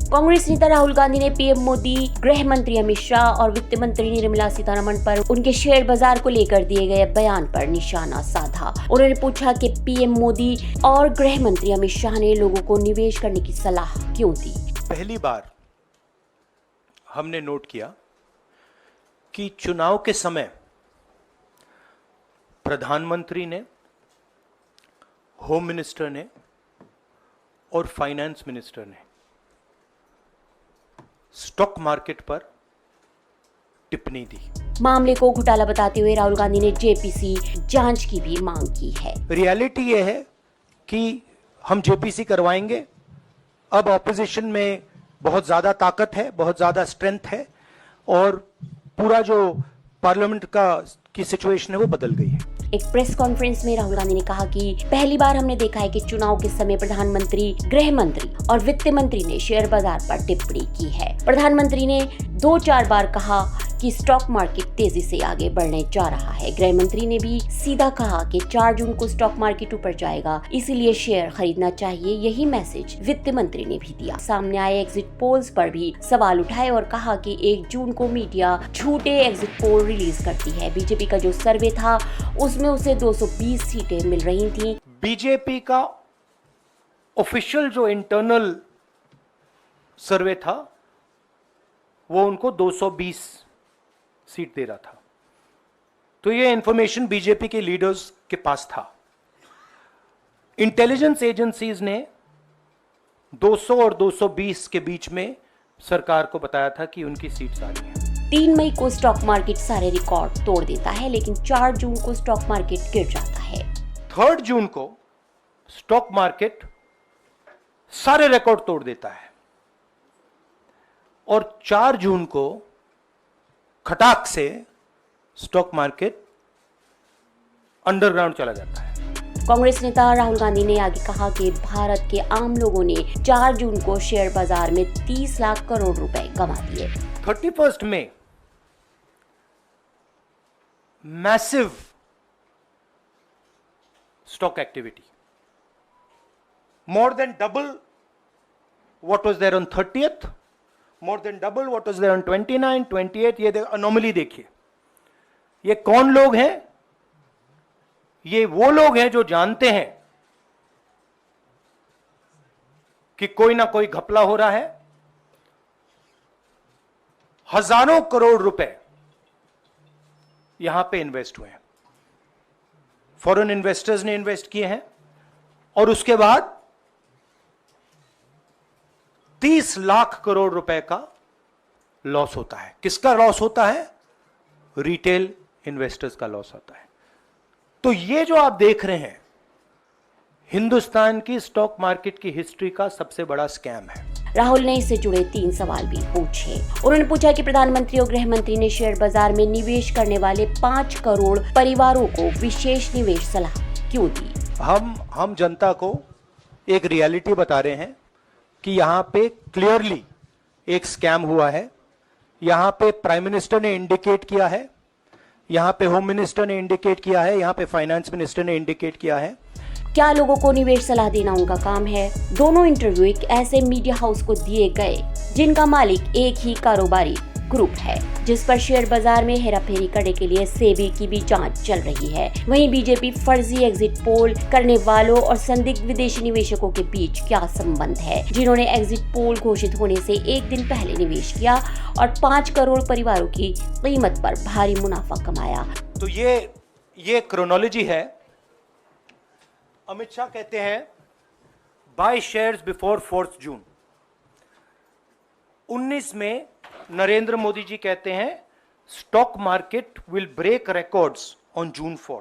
कांग्रेस नेता राहुल गांधी ने पीएम मोदी, गृह मंत्री अमित शाह और वित्त मंत्री निर्मला सीतारमण पर उनके शेयर बाजार को लेकर दिए गए बयान पर निशाना साधा। उन्होंने पूछा कि पीएम मोदी और गृह मंत्री अमित शाह ने लोगों को निवेश करने की सलाह क्यों दी। पहली बार हमने नोट किया कि चुनाव के समय प्रधानमंत्री ने, होम मिनिस्टर ने और फाइनेंस मिनिस्टर ने स्टॉक मार्केट पर टिप्पणी दी। मामले को घोटाला बताते हुए राहुल गांधी ने जेपीसी जांच की भी मांग की है। रियलिटी यह है कि हम जेपीसी करवाएंगे। अब ऑपोजिशन में बहुत ज्यादा ताकत है, बहुत ज्यादा स्ट्रेंथ है और पूरा जो पार्लियामेंट की सिचुएशन है वो बदल गई है। एक प्रेस कॉन्फ्रेंस में राहुल गांधी ने कहा कि पहली बार हमने देखा है कि चुनाव के समय प्रधानमंत्री, गृह मंत्री और वित्त मंत्री ने शेयर बाजार पर टिप्पणी की है। प्रधानमंत्री ने 2-4 बार कहा कि स्टॉक मार्केट तेजी से आगे बढ़ने जा रहा है। गृह मंत्री ने भी सीधा कहा कि 4 जून को स्टॉक मार्केट ऊपर जाएगा, इसीलिए शेयर खरीदना चाहिए। यही मैसेज वित्त मंत्री ने भी दिया। सामने आए एग्जिट पोल्स पर भी सवाल उठाए और कहा कि 1 जून को मीडिया झूठे एग्जिट पोल रिलीज करती है। बीजेपी का जो सर्वे था उसमें उसे 220 सीटें मिल रही थी। बीजेपी का ऑफिशियल जो इंटरनल सर्वे था वो उनको 220 सीट दे रहा था। तो ये इंफॉर्मेशन बीजेपी के लीडर्स के पास था। इंटेलिजेंस एजेंसीज ने 200 और 220 के बीच में सरकार को बताया था कि उनकी सीट्स आ रही हैं। 3 मई को स्टॉक मार्केट सारे रिकॉर्ड तोड़ देता है, लेकिन 4 जून को स्टॉक मार्केट गिर जाता है। 3 जून को स्टॉक मार्केट सारे रिकॉर्ड तोड़ देता है और 4 जून को खटाक से स्टॉक मार्केट अंडरग्राउंड चला जाता है। कांग्रेस नेता राहुल गांधी ने आगे कहा कि भारत के आम लोगों ने 4 जून को शेयर बाजार में 30 लाख करोड़ रुपए गंवा दिए। 31 में massive stock activity, more than double what was there on 30th, more than double what was there on 29, 28। ये अनोमली देखिए। ये कौन लोग हैं? ये वो लोग हैं जो जानते हैं कि कोई ना कोई घपला हो रहा है। हजारों करोड़ रुपए यहां पे इन्वेस्ट हुए हैं, फॉरेन इन्वेस्टर्स ने इन्वेस्ट किए हैं और उसके बाद 30 लाख करोड़ रुपए का लॉस होता है। किसका लॉस होता है? रिटेल इन्वेस्टर्स का लॉस होता है। तो ये जो आप देख रहे हैं हिंदुस्तान की स्टॉक मार्केट की हिस्ट्री का सबसे बड़ा स्कैम है। राहुल ने इससे जुड़े 3 सवाल भी पूछे। उन्होंने पूछा कि प्रधानमंत्री और गृह मंत्री ने शेयर बाजार में निवेश करने वाले 5 करोड़ परिवारों को विशेष निवेश सलाह क्यों दी। हम जनता को एक रियलिटी बता रहे हैं कि यहां पे क्लियरली एक स्कैम हुआ है। यहां पे प्राइम मिनिस्टर ने इंडिकेट किया है, यहां पे होम मिनिस्टर ने इंडिकेट किया है, यहां पे फाइनेंस मिनिस्टर ने इंडिकेट किया है। क्या लोगों को निवेश सलाह देना उनका काम है? दोनों इंटरव्यू एक ऐसे मीडिया हाउस को दिए गए जिनका मालिक एक ही कारोबारी ग्रुप है, जिस पर शेयर बाजार में हेराफेरी करने के लिए सेबी की भी जांच चल रही है। वहीं बीजेपी फर्जी एग्जिट पोल करने वालों और संदिग्ध विदेशी निवेशकों के बीच क्या संबंध है, जिन्होंने एग्जिट पोल घोषित होने से 1 दिन पहले निवेश किया और 5 करोड़ परिवारों की कीमत पर भारी मुनाफा कमाया। तो ये क्रोनोलॉजी है। अमित शाह कहते हैं बाय शेयर्स बिफोर 4 जून। 19 में नरेंद्र मोदी जी कहते हैं stock market will break records on June 4।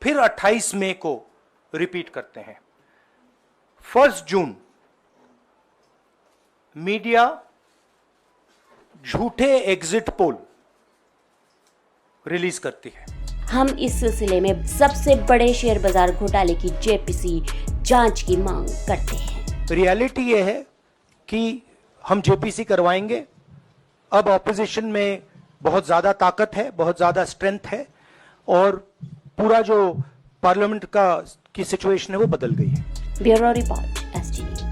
फिर 28 मई को रिपीट करते हैं। 1 जून मीडिया झूठे एग्जिट पोल रिलीज करती है। हम इस सिलसिले में सबसे बड़े शेयर बाजार घोटाले की जेपीसी जांच की मांग करते हैं। रियलिटी यह है कि हम जेपीसी करवाएंगे। अब ऑपोजिशन में बहुत ज्यादा ताकत है, बहुत ज्यादा स्ट्रेंथ है और पूरा जो पार्लियामेंट की सिचुएशन है वो बदल गई है। Bureau report, ST news.